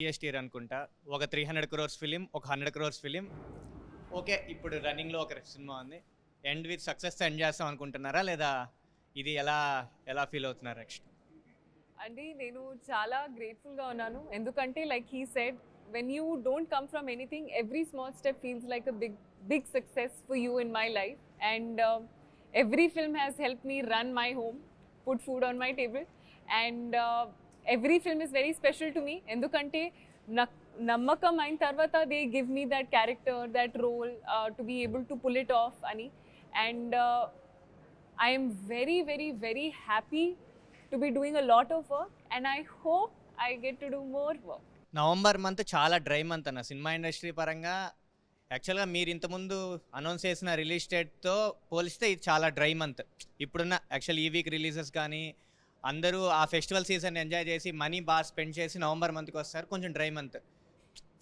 GST అనుకుంటా. ఒక 300 crores film, ఒక 100 crores ఫిలిం. ఓకే, ఇప్పుడు రన్నింగ్లో ఒక సినిమా ఉంది. ఎండ్ విత్ సక్సెస్ ఎండ్ చేస్తాం అనుకుంటున్నారా, లేదా ఇది ఎలా ఎలా ఫీల్ అవుతున్నారు నెక్స్ట్? అండి నేను చాలా గ్రేట్ఫుల్గా ఉన్నాను. ఎందుకంటే like he said, when you don't come from anything, every small step feels like a big success for you in my life. And every film has help me run my home, put food on my table. And every film is very special to me. ఎందుకంటే నమ్మకం అయిన తర్వాత they give me that character, that role to be able to pull it off అని. And I am very, very, very happy to be doing a lot of work, and I hope I get to do more work. November month చాలా dry month అన్న cinema industry పరంగా. యాక్చువల్గా మీరు ఇంతకుముందు announce చేసిన release డేట్తో పోలిస్తే ఇది చాలా డ్రై మంత్. ఇప్పుడున్న యాక్చువల్ ఈ వీక్ రిలీజెస్ కానీ అందరూ ఆ ఫెస్టివల్ సీజన్ ఎంజాయ్ చేసి మనీ బాగా స్పెండ్ చేసి నవంబర్ మంత్కి వస్తారు. కొంచెం dry month.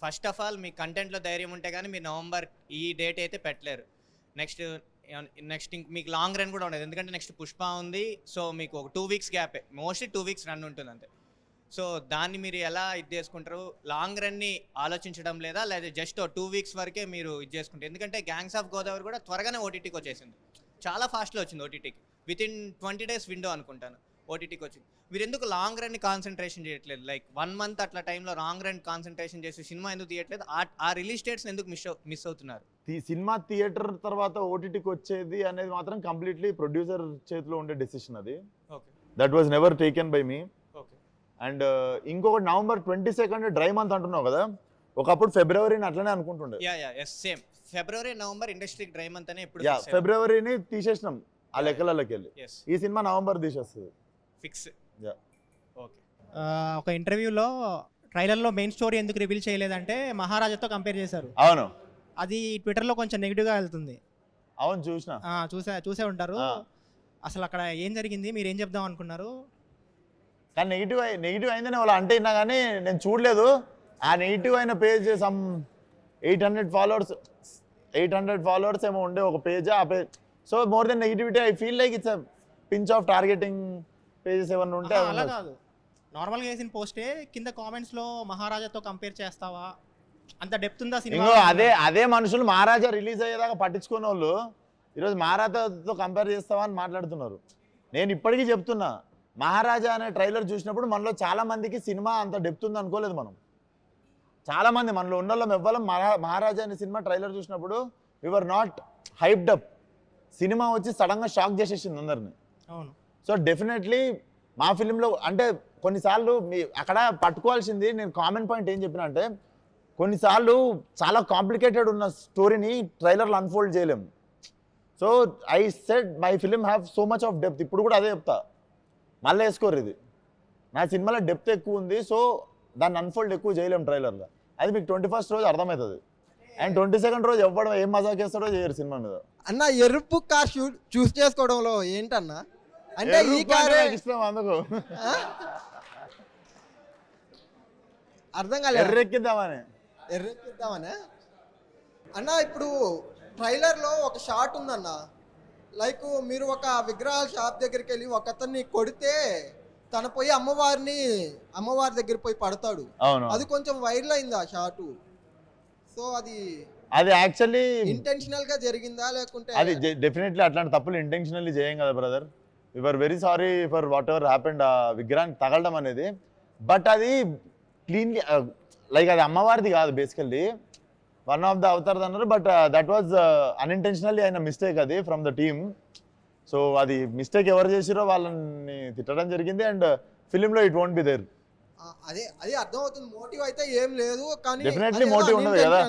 First of all మీ కంటెంట్లో ధైర్యం ఉంటే కానీ మీరు నవంబర్ ఈ డేట్ అయితే పెట్టలేరు. నెక్స్ట్ మీకు లాంగ్ రన్ కూడా ఉండదు, ఎందుకంటే నెక్స్ట్ పుష్ప ఉంది. సో మీకు ఒక 2 weeks గ్యాపే, మోస్ట్లీ 2 weeks రన్ ఉంటుంది అంతే. సో దాన్ని మీరు ఎలా ఇది చేసుకుంటారు? లాంగ్ రన్ని ఆలోచించడం లేదా జస్ట్ 2 weeks వరకే మీరు ఇది చేసుకుంటారు? ఎందుకంటే గ్యాంగ్స్ ఆఫ్ గోదావరి కూడా త్వరగానే ఓటీటీకి వచ్చేసింది, చాలా ఫాస్ట్లో వచ్చింది ఓటీటీకి. వితిన్ 20 days విండో అనుకుంటాను ఓటీటీకి వచ్చింది. మీరు ఎందుకు లాంగ్ రన్ని కాన్సన్ట్రేషన్ చేయట్లేదు? లైక్ 1 month అట్లా టైంలో లాంగ్ రన్ కాన్సన్ట్రేషన్ చేసి సినిమా ఎందుకు తీయట్లేదు? ఆ రిలీజ్ డేట్స్ ఎందుకు మిస్ అవుతున్నారు? సినిమా థియేటర్ తర్వాత ఓటీటీకి వచ్చేది అనేది మాత్రం కంప్లీట్లీ ప్రొడ్యూసర్ చేతిలో ఉండే డెసిషన్ అది. Okay, that was never taken by me. Okay. And ఇంకొకటి నవంబర్ 22 డ్రై మంత్ అంటున్నావు కదా, ఒకప్పుడు ఫిబ్రవరిని అట్లనే అనుకుంటుండే. సేమ్ ఫిబ్రవరి నవంబర్ ఇండస్ట్రీ డ్రై మంత్ అనే ఇప్పుడు ఫిబ్రవరిని తీసేసినాం ఆ లెక్కలకి వెళ్ళి. ఈ సినిమా నవంబర్ తీసేస్తుంది ఫిక్స్. ఓకే. ఒక ఇంటర్వ్యూలో ట్రైలర్లో మెయిన్ స్టోరీ ఎందుకు రివీల్ చేయలేదంటే మహారాజాతో కంపేర్ చేశారు. అవును, అది ట్విట్టర్లో కొంచెం నెగిటివ్గా వెళ్తుంది. అవును చూసిన. చూసే ఉంటారు. అసలు అక్కడ ఏం జరిగింది, మీరు ఏం చెప్దాం అనుకున్నారు? కానీ నెగిటివ్ అయిందని వాళ్ళు అంటే ఇన్నా కానీ నేను చూడలేదు. ఆ నెగిటివ్ అయిన పేజ్ సమ్ 800 ఫాలోవర్స్ ఏమో ఉండే ఒక పేజ్. ఆ page so more than negativity I feel like it's pinch of targeting pages ఏమన్నా ఉంటే. అలా కాదు, నార్మల్గా వేసిన పోస్టే కింద కామెంట్స్లో మహారాజాతో కంపేర్ చేస్తావా, అంత డెప్త్ ఉందా సినిమా? అదే మనుషులు మహారాజా రిలీజ్ అయ్యేదాకా పట్టించుకునే వాళ్ళు ఈరోజు మహారాజాతో కంపేర్ చేస్తావా అని మాట్లాడుతున్నారు. నేను ఇప్పటికీ చెప్తున్నా, మహారాజా అనే ట్రైలర్ చూసినప్పుడు మనలో చాలా మందికి సినిమా అంత డెప్త్ ఉంది అనుకోలేదు. చాలా మంది మనలో ఉన్న వాళ్ళం ఎవ్వరం మహారాజా అనే సినిమా ట్రైలర్ చూసినప్పుడు we were not hyped up. సినిమా వచ్చి సడన్గా షాక్ చేసేసింది అందరిని. అవును. సో డెఫినెట్లీ మా ఫిలింలో అంటే కొన్నిసార్లు అక్కడ పట్టుకోవాల్సింది, నేను కామన్ పాయింట్ ఏం చెప్పిన అంటే, కొన్నిసార్లు చాలా కాంప్లికేటెడ్ ఉన్న స్టోరీని ట్రైలర్లో అన్ఫోల్డ్ చేయలేము. So I said my film have so much of depth. ఇప్పుడు కూడా అదే చెప్తా, మళ్ళీ వేసుకోరు ఇది నా సినిమాలో డెప్త్ ఎక్కువ ఉంది. సో దాన్ని అన్ఫోల్డ్ ఎక్కువ చేయలేము ట్రైలర్లో. అది మీకు 21st రోజు అర్థమవుతుంది. అండ్ 22nd రోజు ఎవ్వడం ఏం మజాక్ చేస్తాడో చేయరు సినిమా మీద. అన్న ఎరుపు కార్ చూస్ చేసుకోవడంలో ఏంటన్నా అంటే ఈ కార్ ఇష్టం అందుకు అర్థం కాలేదు. ఎర్రెక్కిద్దామని అన్న ఇప్పుడు ట్రైలర్లో ఒక షాట్ ఉందన్న, లైక్ మీరు ఒక విగ్రహాల షాప్ దగ్గరికి వెళ్ళి ఒక అతన్ని కొడితే తన పోయి అమ్మవారి దగ్గర పోయి పడతాడు. అది కొంచెం వైరల్ అయింది ఆ షాటు. సో అది యాక్చువల్లీ ఇంటెన్షనల్ గా జరిగిందా లేకుంటే? అది డెఫినెట్లీ అట్లాంటి తప్పులు ఇంటెన్షనల్లీ చేయం కదా brother. We are very sorry for whatever happened. ఆ విగ్రహానికి తగలడం అనేది, బట్ అది క్లీన్లీ లైక్ అది అమ్మవారిది కాదు, basically one of the Avatar అన్నారు. బట్ దట్ వాజ్ అన్ఇంటెన్షనల్లీ అయిన మిస్టేక్ అది ఫ్రమ్ ద టీమ్. సో అది మిస్టేక్ ఎవరు చేసిరో వాళ్ళని తిట్టడం జరిగింది. అండ్ ఫిలింలో ఇట్ వోంట్ బి దేర్. అదే అర్థమవుతుంది, మోటివ్ అయితే ఏం లేదు, కానీ డెఫినెట్లీ మోటివ్ ఉండదు కదా.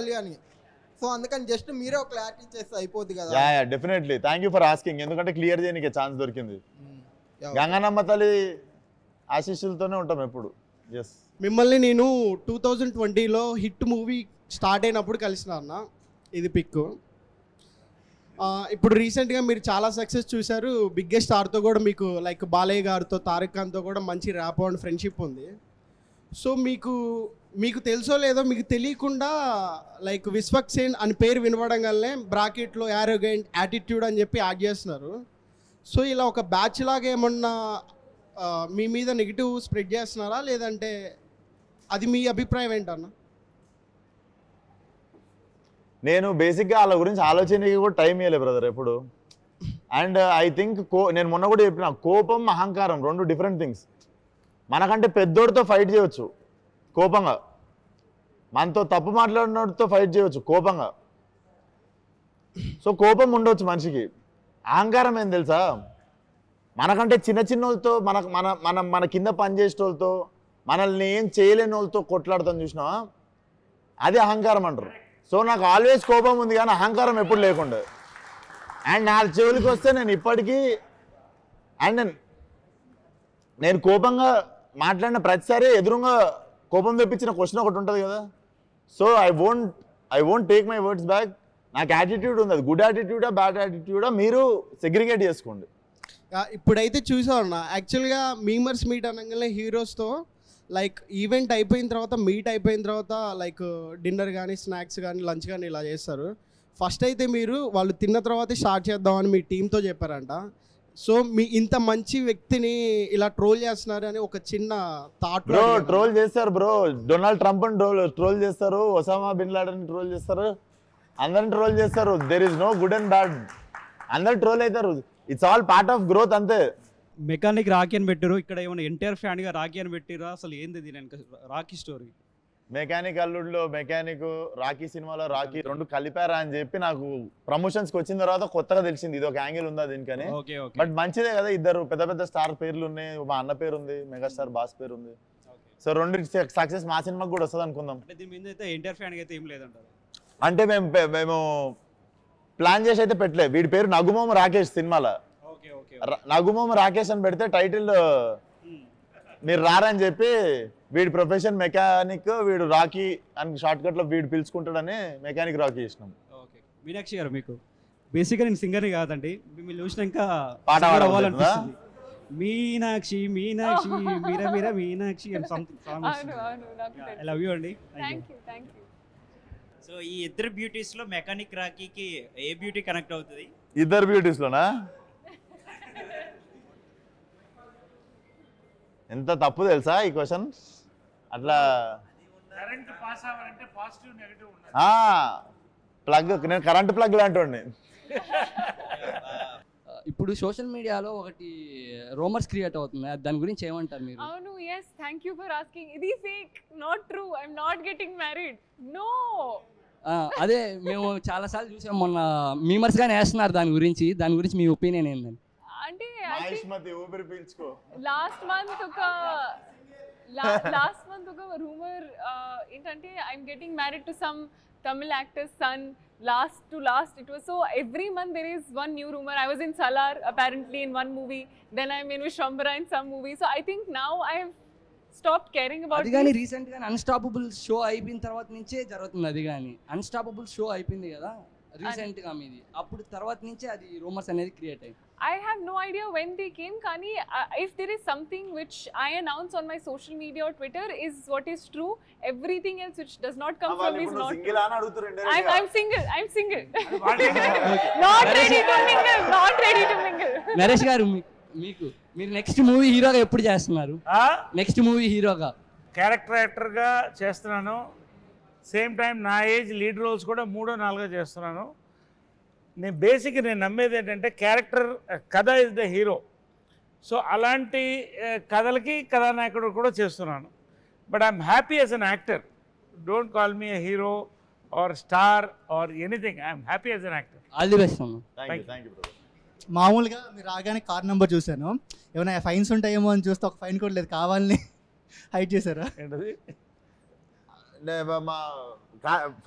సో అందుకని జస్ట్ మీరే ఒక క్లారిటీ చేస్తే అయిపోద్ది కదా. Definitely thank you for asking. ఎందుకంటే క్లియర్ చేయడానికి ఛాన్స్ దొరికింది. గంగనమ్మ తల్లి ఆశీస్సులతోనే ఉంటాం ఎప్పుడు. ఎస్, మిమ్మల్ని నేను 2020లో హిట్ మూవీ స్టార్ట్ అయినప్పుడు కలిసిన అన్న, ఇది పిక్. ఇప్పుడు రీసెంట్గా మీరు చాలా సక్సెస్ చూశారు. బిగ్గెస్ట్ స్టార్తో కూడా మీకు లైక్ బాలయ్య గారితో, తారక్ ఖాన్తో కూడా మంచి ర్యాప్ అండ్ ఫ్రెండ్షిప్ ఉంది. సో మీకు తెలుసో లేదో, మీకు తెలియకుండా లైక్ విశ్వక్ సేన్ అని పేరు వినపడంగానే బ్రాకెట్లో యారోగెంట్ యాటిట్యూడ్ అని చెప్పి యాడ్ చేస్తున్నారు. సో ఇలా ఒక బ్యాచ్ లాగా ఏమన్నా మీ మీద నెగిటివ్ స్ప్రెడ్ చేస్తున్నారా, లేదంటే అది మీ అభిప్రాయం ఏంటన్నా? నేను బేసిక్గా వాళ్ళ గురించి ఆలోచనకి కూడా టైం ఇవ్వలేదు బ్రదర్ ఎప్పుడు. అండ్ ఐ థింక్ నేను మొన్న కూడా చెప్పిన, కోపం అహంకారం 2 డిఫరెంట్ థింగ్స్. మనకంటే పెద్దోడితో ఫైట్ చేయవచ్చు కోపంగా, మనతో తప్పు మాట్లాడినోడితో ఫైట్ చేయవచ్చు కోపంగా. సో కోపం ఉండవచ్చు మనిషికి. అహంకారం ఏం తెలుసా, మనకంటే చిన్న వాళ్ళతో మన కింద పనిచేసే వాళ్ళతో, మనల్ని ఏం చేయలేని వాళ్ళతో కొట్లాడతాం చూసినావా, అది అహంకారం అంటారు. సో నాకు ఆల్వేస్ కోపం ఉంది కానీ అహంకారం ఎప్పుడు లేకుండా. అండ్ నా చెవులకి వస్తే నేను ఇప్పటికీ అండ్ నేను కోపంగా మాట్లాడిన ప్రతిసారి ఎదురుగా కోపం తెప్పించిన క్వశ్చన్ ఒకటి ఉంటుంది కదా. So I won't take my words back. నాకు యాటిట్యూడ్ ఉంది, అది గుడ్ యాటిట్యూడా బ్యాడ్ యాటిట్యూడా మీరు సెగ్రిగేట్ చేసుకోండి. ఇప్పుడైతే చూసామన్నా, యాక్చువల్గా మీమర్స్ మీట్ అనగానే హీరోస్తో లైక్ ఈవెంట్ అయిపోయిన తర్వాత, మీట్ అయిపోయిన తర్వాత లైక్ డిన్నర్ కానీ స్నాక్స్ కానీ లంచ్ కానీ ఇలా చేస్తారు. ఫస్ట్ అయితే మీరు వాళ్ళు తిన్న తర్వాతే స్టార్ట్ చేద్దామని మీ టీంతో చెప్పారంట. సో మీ ఇంత మంచి వ్యక్తిని ఇలా ట్రోల్ చేస్తున్నారు అని ఒక చిన్న థాట్. బ్రో ట్రోల్ చేస్తారు బ్రో, డొనాల్డ్ ట్రంప్ అని ట్రోల్ చేస్తారు, ఒసామా బిన్ లాడెన్ ట్రోల్ చేస్తారు, అందరిని ట్రోల్ చేస్తారు. There is no good and bad, అందరు ట్రోల్ అవుతారు. It's all part of growth అంతే. మెకానిక్ రాకీ అని పెట్టారు, ఇక్కడ ఏమైనా ఎన్టీఆర్ ఫ్యాన్గా రాకీ అని పెట్టిరా, అసలు ఏంది దీని రాకీ స్టోరీ? మెకానిక్ అల్లుడిలో మెకానిక్, రాకీ సినిమాలో రాకీ 2 కలిపారా అని చెప్పి నాకు ప్రమోషన్స్కి వచ్చిన తర్వాత కొత్తగా తెలిసింది ఇది ఒక యాంగిల్ ఉందా దీనికని. బట్ మంచిదే కదా, ఇద్దరు పెద్ద పెద్ద స్టార్ పేర్లు ఉన్నాయి, మా అన్న పేరు ఉంది, మెగాస్టార్ బాస్ పేరు ఉంది. సో 2 సక్సెస్ మా సినిమాకి కూడా వస్తుంది అనుకుందాం. దీని మీద అయితే ఎన్టీఆర్ ఫ్యాన్గా అయితే ఏం లేదంటారు. అంటే మేము ప్లాన్ చేసి అయితే పెట్టలే. వీడి పేరు నగుమోమ రాకేష్ సినిమాలో. నగుమోమ రాకేష్ అని పెడితే టైటిల్ మీరు రారని చెప్పి, వీడి ప్రొఫెషన్ మెకానిక్, వీడు రాకీ అని షార్ట్ కట్లో వీడు పిలుచుకుంటాడని మెకానిక్ రాకీ చేసినాం. ఓకే మీనాక్షి గారు, మీకు బేసిక్గా నేను సింగర్ని కాదండి, మిమ్మల్ని చూసినాక పాట అవ్వాలనిపిస్తుంది. మీనాక్షి మీనాక్షి మీరా మీరా మీనాక్షి అని సంథింగ్. ఐ లవ్ యూ అండి. Thank you. సో ఈ ఇద్దరు బ్యూటీస్లో మెకానిక్ రాకీకి ఏ బ్యూటీ కనెక్ట్ అవుతుంది? ఇద్దరు బ్యూటీస్లోనా? ఎంత తప్పు తెలుసా ఈ క్వశ్చన్. అట్లా ప్లగ్, నేను కరెంట్ ప్లగ్ లాంటి. ఇప్పుడు సోషల్ మీడియాలో ఒకటి రూమర్స్ క్రియేట్ అవుతుంది, దాని గురించి ఏమంటారు మీరు? అవును, yes, thank you for asking. ఇది fake, not true. I'm not getting married. No. అదే మేము చాలాసార్లు చూసాం, మొన్న మీమర్స్ గానే వేస్తున్నారు దాని గురించి మీ ఒపీనియన్ ఏంటండి? అంటే లాస్ట్ మంత్ ఒక రూమర్ ఏంటంటే I'm getting married to some Tamil actor's son. Last it was so every month there is one new rumor. I was in Salar apparently in one movie, then I'm in Vishwambara in some movie. So I think now I have stopped caring about అది కానీ recent గా unstoppable show అయిపోయిన తర్వాత నుంచే జరుగుతుంది. అది కానీ unstoppable show అయిపోయింది కదా రీసెంట్ గా మీది, అప్పుడు తర్వాత నుంచే అది రూమర్స్ అనేది క్రియేట్ అయ్యింది. I have no idea when they came. Kani, if there is something which I announce on my social media or Twitter is what is true. Everything else which does not come from me is not true. I'm single. Not ready to mingle. Naresh గారు, మీరు next movie హీరోగా ఎప్పుడు చేస్తున్నారు? Next movie హీరోగా character యాక్టర్గా చేస్తున్నాను. Same time నా age lead roles కూడా 3-4 చేస్తున్నాను. నేను నమ్మేది ఏంటంటే క్యారెక్టర్ కథ ఇస్ ద హీరో. సో అలాంటి కథలకి కథానాయకుడు కూడా చేస్తున్నాను. But I'm happy as an actor. Don't call me a hero or star or anything. I'm happy as an actor. All the best. మామూలుగా మీరు రాగానే కార్ నెంబర్ చూశాను, ఏమైనా ఫైన్స్ ఉంటాయేమో అని చూస్తే ఒక ఫైన్ కూడా లేదు, కావాలని హైడ్ చేశారా? ఏంటది?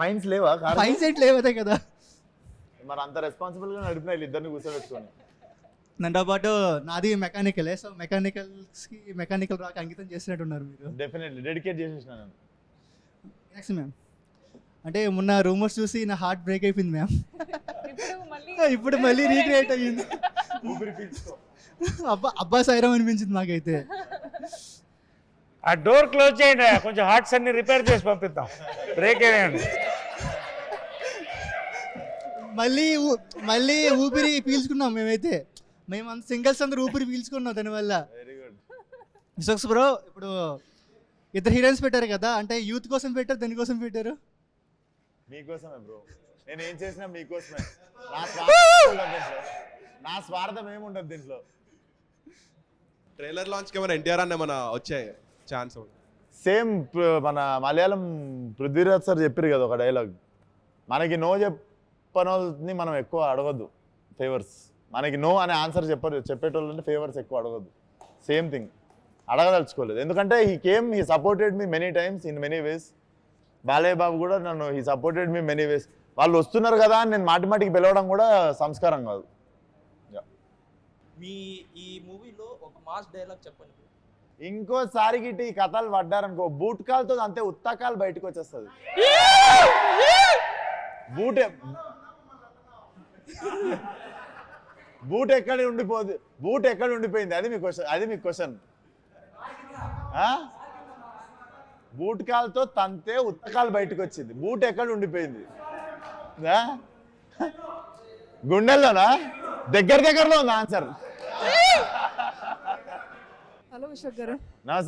ఫైన్స్ లేవా? ఫైన్స్ ఏంటి లేవదే కదా. మరి అంత రెస్పాన్సిబుల్గా నడిపిన ఇద్దరిని కూర్చోబెట్టుకొని. దాంతో పాటు నాది మెకానికలే, సో మెకానికల్ రాక అంకితం చేసినట్టున్నారు మీరు. డెఫినెట్లీ డెడికేట్ చేసేసిన నేను. Thanks ma'am. అంటే మొన్న రూమర్స్ చూసి నా హార్ట్ బ్రేక్ అయిపోయింది మ్యామ్. ఇప్పుడు మళ్ళీ రీక్రియేట్ అయ్యింది. అబ్బా సైరం అనిపించింది నాకైతే. ఆ డోర్ క్లోజ్ చేయండి, కొంచెం హార్ట్స్ అన్ని రిపేర్ చేసి పంపిద్దాం. బ్రేక్ అయ్యండి. మళ్ళీ ఊపిరి పీల్చుకున్నాం మేమైతే. మేము సింగిల్స్ అందరూ ఊపిరి పీల్చుకున్నాం దానివల్ల. Very good. విశ్వక్స్ బ్రో, ఇప్పుడు ఇద్దరు హీరోయిన్స్ పెట్టారు కదా, అంటే యూత్ కోసం పెట్టారు, దేనికోసం పెట్టారు? మీకోసమే బ్రో, నేను ఏం చేసినా మీకోసమే. నా స్వార్థం ఏముండదు దీంట్లో. ట్రైలర్ లాంచ్కి ఏమైనా ఎన్టీఆర్ అన్న ఏమైనా వచ్చాయి ఛాన్స్? సేమ్ మన మలయాళం పృథ్వీరాజ్ సార్ చెప్పారు కదా ఒక డైలాగ్, మనకి నో చెప్పనోళ్ళని మనం ఎక్కువ అడగద్దు ఫేవర్స్. మనకి నో అనే ఆన్సర్ చెప్పేటోళ్ళంటే ఫేవర్స్ ఎక్కువ అడగద్దు. సేమ్ థింగ్, అడగదలుచుకోలేదు. ఎందుకంటే he supported me many times in many ways. Balayya Babu కూడా నన్ను he supported me many ways. వాళ్ళు వస్తున్నారు కదా అని నేను మాటికి పిలవడం కూడా సంస్కారం కాదు. మీ ఈ మూవీలో ఒక మాస్ డైలాగ్ చెప్పండి. ఇంకోసారి గిట్టి ఈ కథలు పడ్డారనుకో, బూట్ కాలుతో అంతే ఉత్తకాలు బయటకు వచ్చేస్తుంది. బూట్ ఎక్కడ ఉండిపోయింది? అది మీ క్వశ్చన్. బూట్ కాలుతో తంతే ఉత్తకాలు బయటకు వచ్చింది, బూట్ ఎక్కడ ఉండిపోయింది? గుండెల్లోనా? దగ్గరలో ఉంది ఆన్సర్. హలో విశ్వక్ గారు. నమస్తే.